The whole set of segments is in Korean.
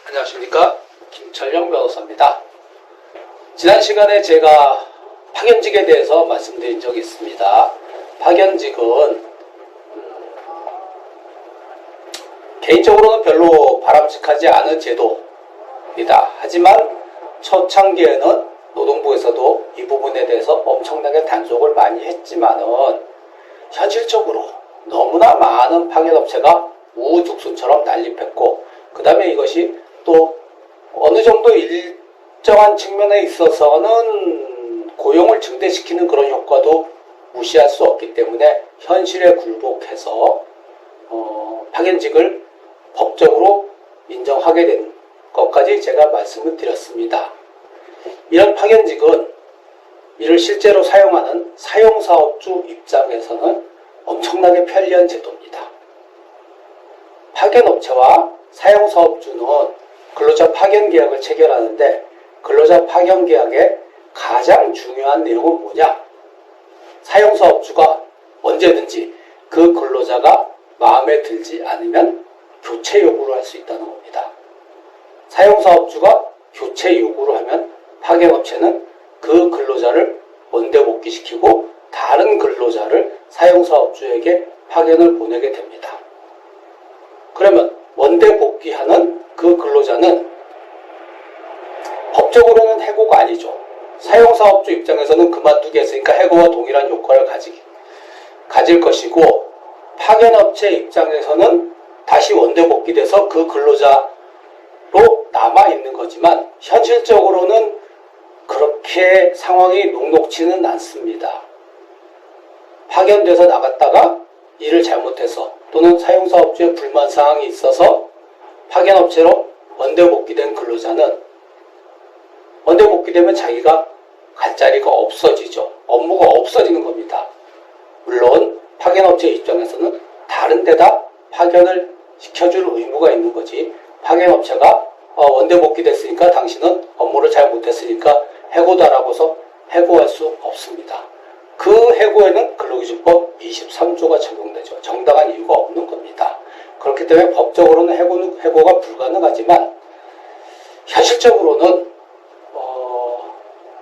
안녕하십니까, 김철영 변호사입니다. 지난 시간에 제가 파견직에 대해서 말씀드린 적이 있습니다. 파견직은 개인적으로는 별로 바람직하지 않은 제도이다. 하지만 초창기에는 노동부에서도 이 부분에 대해서 엄청나게 단속을 많이 했지만은 현실적으로 너무나 많은 파견업체가 우후죽순처럼 난립했고, 그 다음에 이것이 또 어느 정도 일정한 측면에 있어서는 고용을 증대시키는 그런 효과도 무시할 수 없기 때문에 현실에 굴복해서 파견직을 법적으로 인정하게 된 것까지 제가 말씀을 드렸습니다. 이런 파견직은 이를 실제로 사용하는 사용사업주 입장에서는 엄청나게 편리한 제도입니다. 파견업체와 사용사업주는 근로자 파견계약을 체결하는데, 근로자 파견계약의 가장 중요한 내용은 뭐냐? 사용사업주가 언제든지 그 근로자가 마음에 들지 않으면 교체 요구를 할 수 있다는 겁니다. 사용사업주가 교체 요구를 하면 파견업체는 그 근로자를 원대 복귀시키고 다른 근로자를 사용사업주에게 파견을 보내게 됩니다. 그러면 원대 복귀하는 그 근로자는 법적으로는 해고가 아니죠. 사용사업주 입장에서는 그만두게 했으니까 해고와 동일한 효과를 가질 것이고, 파견업체 입장에서는 다시 원대 복귀돼서 그 근로자로 남아있는 거지만 현실적으로는 그렇게 상황이 녹록지는 않습니다. 파견돼서 나갔다가 일을 잘못해서 또는 사용사업주의 불만사항이 있어서 파견업체로 원대 복귀된 근로자는 원대 복귀되면 자기가 갈 자리가 없어지죠. 업무가 없어지는 겁니다. 물론 파견업체 입장에서는 다른 데다 파견을 시켜줄 의무가 있는 거지, 파견업체가 원대 복귀됐으니까 당신은 업무를 잘 못했으니까 해고다라고 해서 해고할 수 없습니다. 그 해고에는 근로기준법 23조가 적용되죠. 정당한 이유가 없는 겁니다. 그렇기 때문에 법적으로는 해고가 불가능하지만 현실적으로는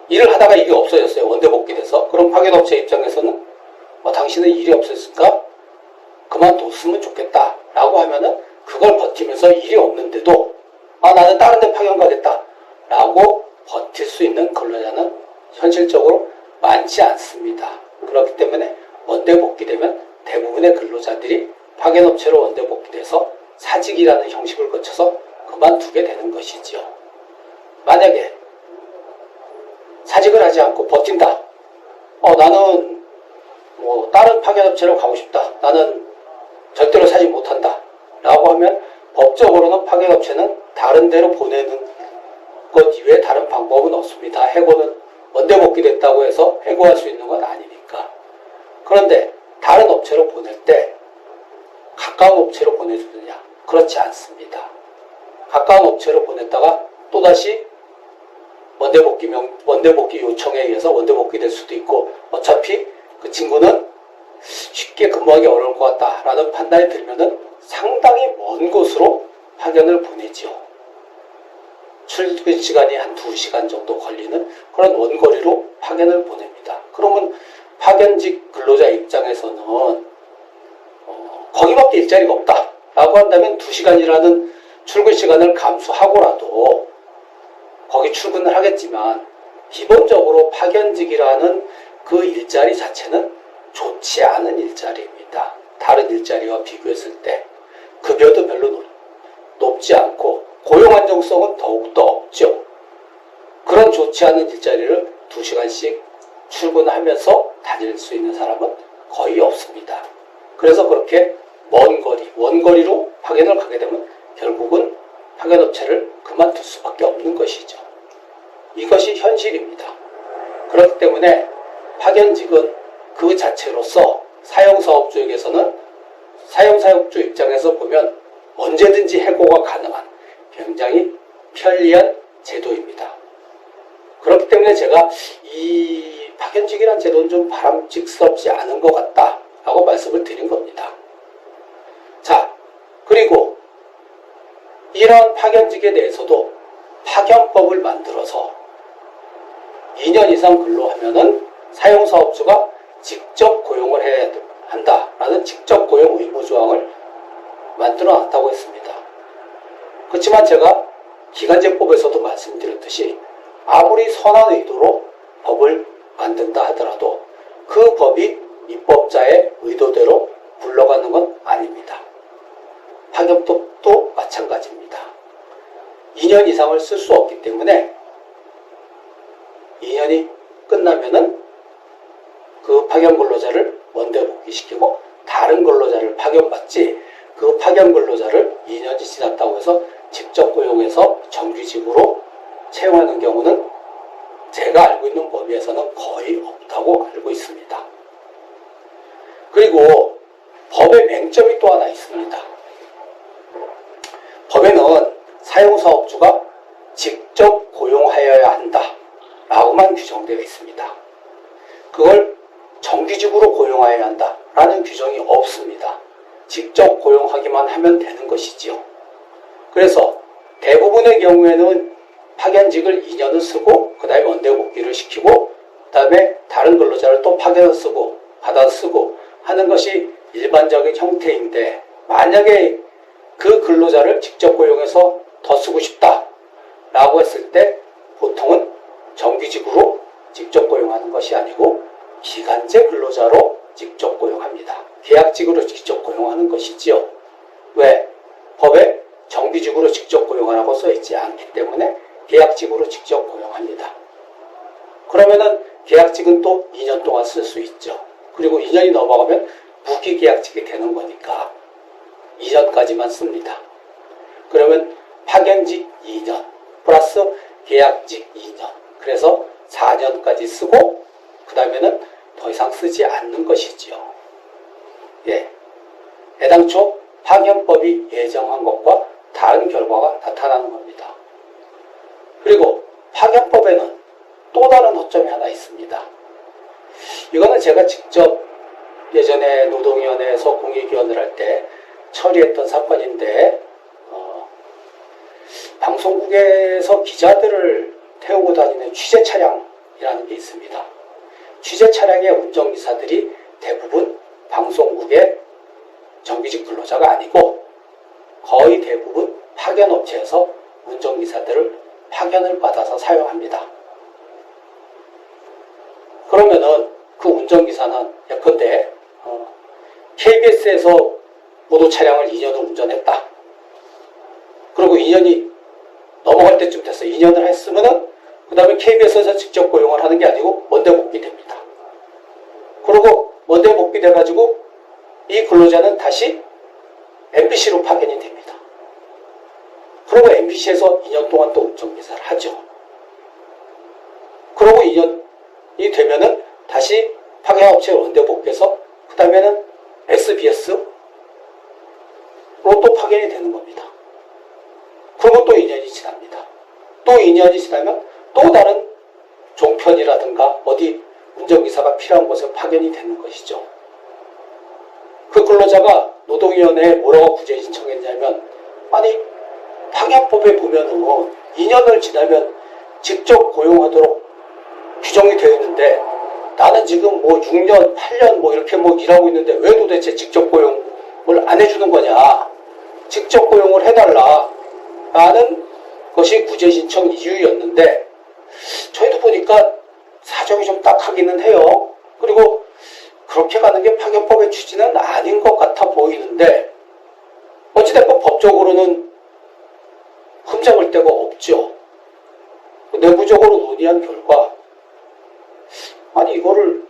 일을 하다가 일이 없어졌어요. 원대 복귀돼서. 그럼 파견업체 입장에서는 당신은 일이 없었으니까 그만뒀으면 좋겠다 라고 하면은 그걸 버티면서 일이 없는데도 나는 다른 데 파견 가겠다 라고 버틸 수 있는 근로자는 현실적으로 많지 않습니다. 그렇기 때문에 원대 복귀되면 대부분의 근로자들이 파견업체로 원대 복귀돼서 사직이라는 형식을 거쳐서 그만두게 되는 것이죠. 만약에 사직을 하지 않고 버틴다. 나는 다른 파견업체로 가고 싶다. 나는 절대로 사직 못한다. 라고 하면 법적으로는 파견업체는 다른 데로 보내는 것 이외에 다른 방법은 없습니다. 해고는 원대 복귀됐다고 해서 해고할 수 있는 건 아니니까. 그런데 다른 업체로 보낼 때 가까운 업체로 보내주느냐? 그렇지 않습니다. 가까운 업체로 보냈다가 또다시 원대 복귀 요청에 의해서 원대 복귀될 수도 있고, 어차피 그 친구는 쉽게 근무하기 어려울 것 같다라는 판단이 들면은 상당히 먼 곳으로 파견을 보내죠. 출근 시간이 한 2시간 정도 걸리는 그런 원거리로 파견을 보냅니다. 그러면 파견직 근로자 입장에서는 거기밖에 일자리가 없다 라고 한다면 2시간이라는 출근 시간을 감수하고라도 거기 출근을 하겠지만, 기본적으로 파견직이라는 그 일자리 자체는 좋지 않은 일자리입니다. 다른 일자리와 비교했을 때 급여도 별로 높지 않고 고용 안정성은 더욱더 없죠. 그런 좋지 않은 일자리를 2시간씩 출근하면서 다닐 수 있는 사람은 거의 없습니다. 그래서 그렇게 원거리로 파견을 가게 되면 결국은 파견업체를 그만둘 수밖에 없는 것이죠. 이것이 현실입니다. 그렇기 때문에 파견직은 그 자체로서 사용사업주에게서는 사용사업주 입장에서 보면 언제든지 해고가 가능한 굉장히 편리한 제도입니다. 그렇기 때문에 제가 이 파견직이란 제도는 좀 바람직스럽지 않은 것 같다라고 말씀을 드린 겁니다. 자, 그리고 이러한 파견직에 대해서도 파견법을 만들어서 2년 이상 근로하면은 사용사업주가 직접 고용을 해야 한다라는 직접 고용 의무 조항을 만들어 놨다고 했습니다. 그렇지만 제가 기간제법에서도 말씀드렸듯이 아무리 선한 의도로 법을 만든다 하더라도 그 법이 입법자의 의도대로 굴러가는 건 아닙니다. 파견법도 마찬가지입니다. 2년 이상을 쓸 수 없기 때문에 2년이 끝나면은 그 파견 근로자를 원대 복귀시키고 다른 근로자를 파견받지, 그 파견 근로자를 2년이 지났다고 해서 직접 고용해서 정규직으로 채용하는 경우는 제가 알고 있는 법에서는 거의 없다고 알고 있습니다. 그리고 법의 맹점이 또 하나 있습니다. 법에는 사용사업주가 직접 고용하여야 한다 라고만 규정되어 있습니다. 그걸 정규직으로 고용하여야 한다 라는 규정이 없습니다. 직접 고용하기만 하면 되는 것이지요. 그래서 대부분의 경우에는 파견직을 2년을 쓰고 그 다음에 원대복귀를 시키고 그 다음에 다른 근로자를 또 파견을 쓰고 받아 쓰고 하는 것이 일반적인 형태인데, 만약에 그 근로자를 직접 고용해서 더 쓰고 싶다 라고 했을 때 보통은 정규직으로 직접 고용하는 것이 아니고 기간제 근로자로 직접 고용합니다. 계약직으로 직접 고용하는 것이지요. 왜? 법에 정규직으로 직접 고용하라고 써있지 않기 때문에 계약직으로 직접 고용합니다. 그러면은 계약직은 또 2년 동안 쓸 수 있죠. 그리고 2년이 넘어가면 무기계약직이 되는 거니까 2년까지만 씁니다. 그러면 파견직 2년 플러스 계약직 2년, 그래서 4년까지 쓰고 그 다음에는 더 이상 쓰지 않는 것이지요. 예, 애당초 파견법이 예정한 것과 다른 결과가 나타나는 겁니다. 그리고 파견법에는 또 다른 허점이 하나 있습니다. 이거는 제가 직접 예전에 노동위원회에서 공익위원을 할 때 처리했던 사건인데, 방송국에서 기자들을 태우고 다니는 취재 차량이라는 게 있습니다. 취재 차량의 운전기사들이 대부분 방송국의 정규직 근로자가 아니고 거의 대부분 파견업체에서 운전기사들을 파견을 받아서 사용합니다. 그러면은 그 운전기사는 예컨대 KBS에서 보도 차량을 2년을 운전했다. 그리고 2년이 넘어갈 때쯤 됐어. 2년을 했으면은 그 다음에 KBS에서 직접 고용을 하는 게 아니고 원대복귀 됩니다. 그리고 원대복귀 돼가지고 이 근로자는 다시 MBC로 파견이 됩니다. 그리고 MBC에서 2년 동안 또 운전기사를 하죠. 그리고 2년이 되면은 다시 파견업체 원대복귀해서 그 다음에는 SBS로 또 파견이 되는 겁니다. 그리고 또 2년이 지납니다. 또 2년이 지나면 또 다른 종편이라든가 어디 운전기사가 필요한 곳에 파견이 되는 것이죠. 그 근로자가 노동위원회에 뭐라고 구제 신청했냐면, 아니 파견법에 보면은 2년을 지나면 직접 고용하도록 규정이 되어 있는데 나는 지금 뭐 6년, 8년 뭐 이렇게 뭐 일하고 있는데 왜 도대체 직접 고용을 안 해주는 거냐, 직접 고용을 해달라 라는 것이 구제 신청 이유였는데, 저희도 보니까 사정이 좀 딱하기는 해요. 그리고 그렇게 가는 게 파견법의 취지는 아닌 것 같아 보이는데, 어찌됐건 법적으로는 흠잡을 데가 없죠. 내부적으로 논의한 결과, 아니 이거를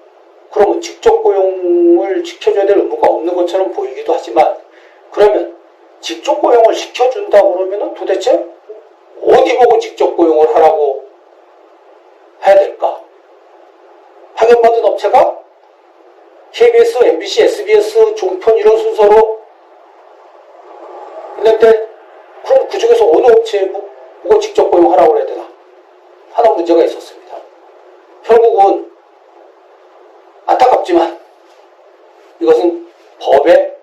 그러면 직접 고용을 시켜줘야 될 의무가 없는 것처럼 보이기도 하지만, 그러면 직접 고용을 시켜준다고 그러면은 도대체 어디 보고 직접 고용을 하라고 해야 될까? 파견받은 업체가 KBS, MBC, SBS, 종편 이런 순서로 있는데, 그럼 그 중에서 어느 업체에 보고 직접 고용하라고 해야 되나 하는 문제가 있었습니다. 결국은 안타깝지만 이것은 법의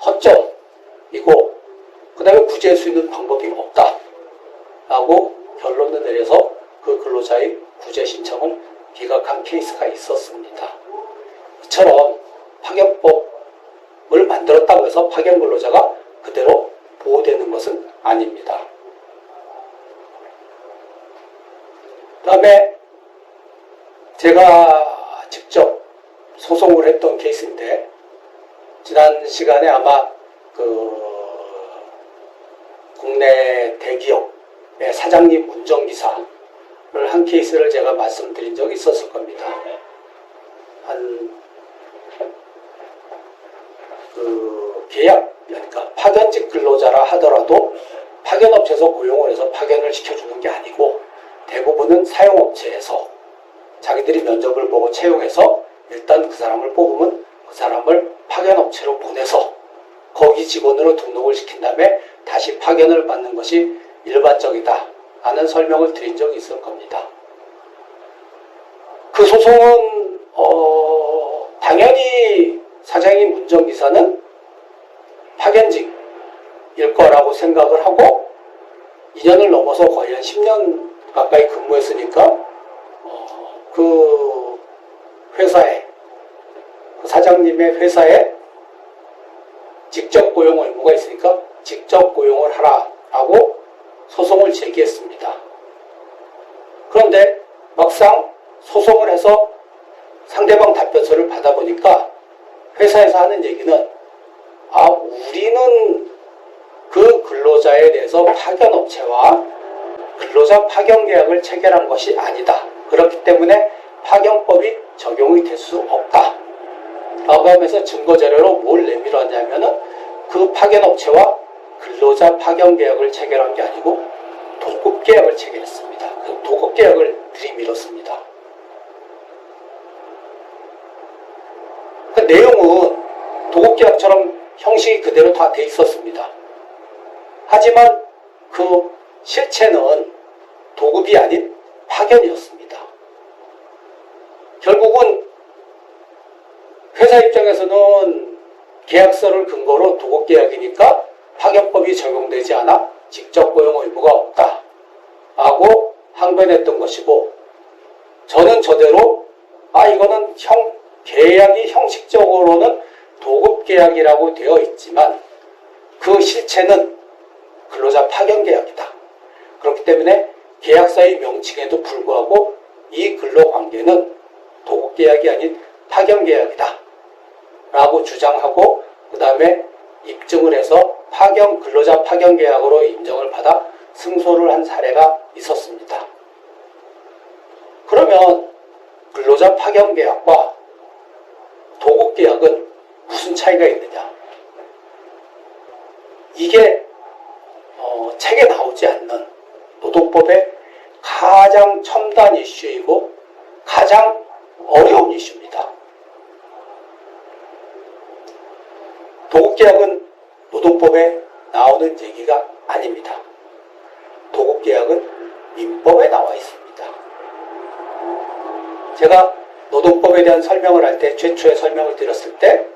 허점이고, 그 다음에 구제할 수 있는 방법이 없다 라고 결론을 내려서 그 근로자의 구제 신청을 기각한 케이스가 있었습니다. 이처럼 파견법을 만들었다고 해서 파견 근로자가 그대로 보호되는 것은 아닙니다. 그 다음에 제가 직접 소송을 했던 케이스인데, 지난 시간에 아마 국내 대기업의 사장님 운전기사를 한 케이스를 제가 말씀드린 적이 있었을 겁니다. 계약, 그러니까 파견직 근로자라 하더라도 파견업체에서 고용을 해서 파견을 시켜주는 게 아니고, 대부분은 사용업체에서 자기들이 면접을 보고 채용해서 일단 그 사람을 뽑으면 그 사람을 파견업체로 보내서 거기 직원으로 등록을 시킨 다음에 다시 파견을 받는 것이 일반적이다 라는 설명을 드린 적이 있을 겁니다. 그 소송은 당연히 사장님 운전기사는 파견직일 거라고 생각을 하고 2년을 넘어서 거의 한 10년 가까이 근무했으니까 그 회사에, 그 사장님의 회사에 직접 고용 의무가 있으니까 직접 고용을 하라라고 소송을 제기했습니다. 그런데 막상 소송을 해서 상대방 답변서를 받아보니까 회사에서 하는 얘기는 우리는 그 근로자에 대해서 파견업체와 근로자 파견 계약을 체결한 것이 아니다. 그렇기 때문에 파견법이 적용이 될 수 없다 라고 하면서 증거자료로 뭘 내밀었냐면은 그 파견업체와 근로자 파견 계약을 체결한 게 아니고 도급 계약을 체결했습니다. 그 도급 계약을 들이밀었습니다. 그 내용은 도급 계약처럼 형식이 그대로 다 돼 있었습니다. 하지만 그 실체는 도급이 아닌 파견이었습니다. 결국은 회사 입장에서는 계약서를 근거로 도급 계약이니까 파견법이 적용되지 않아 직접 고용 의무가 없다 라고 항변했던 것이고, 저는 저대로 이거는 계약이 형식적으로는 도급 계약이라고 되어 있지만 그 실체는 근로자 파견 계약이다. 그렇기 때문에 계약서의 명칭에도 불구하고 이 근로관계는 도급 계약이 아닌 파견 계약이다 라고 주장하고, 그 다음에 입증을 해서 근로자 파견 계약으로 인정을 받아 승소를 한 사례가 있었습니다. 그러면 근로자 파견 계약과 도급 계약은 무슨 차이가 있느냐? 이게 책에 나오지 않는 노동법의 가장 첨단 이슈이고 가장 어려운 이슈입니다. 도급계약은 노동법에 나오는 얘기가 아닙니다. 도급계약은 민법에 나와 있습니다. 제가 노동법에 대한 설명을 할 때, 최초의 설명을 드렸을 때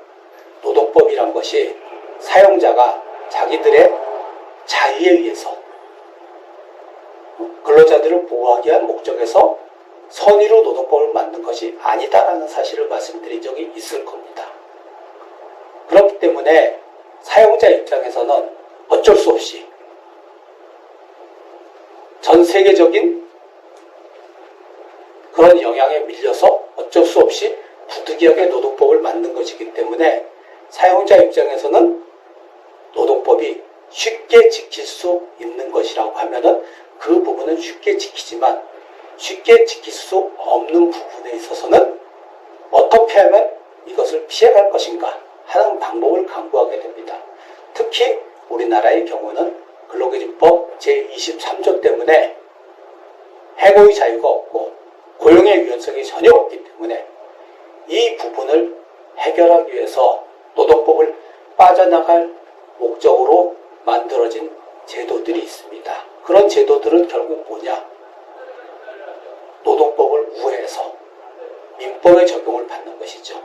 노동법이란 것이 사용자가 자기들의 자의에 의해서 근로자들을 보호하기 위한 목적에서 선의로 노동법을 만든 것이 아니다라는 사실을 말씀드린 적이 있을 겁니다. 그렇기 때문에 사용자 입장에서는 어쩔 수 없이 전 세계적인 그런 영향에 밀려서 어쩔 수 없이 부득이하게 노동법을 만든 것이기 때문에 사용자 입장에서는 노동법이 쉽게 지킬 수 있는 것이라고 하면은 그 부분은 쉽게 지키지만 쉽게 지킬 수 없는 부분에 있어서는 어떻게 하면 이것을 피해갈 것인가 하는 방법을 강구하게 됩니다. 특히 우리나라의 경우는 근로기준법 제23조 때문에 해고의 자유가 없고 고용의 유연성이 전혀 없기 때문에 이 부분을 해결하기 위해서 노동법을 빠져나갈 목적으로 만들어진 제도들이 있습니다. 그런 제도들은 결국 뭐냐? 노동법을 우회해서 민법의 적용을 받는 것이죠.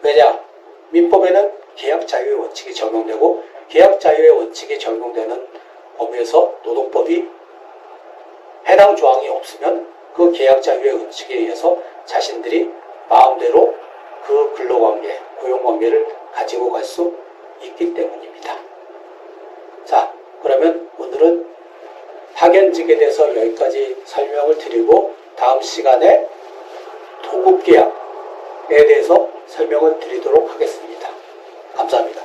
왜냐? 민법에는 계약 자유의 원칙이 적용되고 계약 자유의 원칙이 적용되는 법에서 노동법이 해당 조항이 없으면 그 계약 자유의 원칙에 의해서 자신들이 마음대로 그 근로관계, 고용관계를 가지고 갈 수 있기 때문입니다. 자, 그러면 오늘은 파견직에 대해서 여기까지 설명을 드리고 다음 시간에 도급계약에 대해서 설명을 드리도록 하겠습니다. 감사합니다.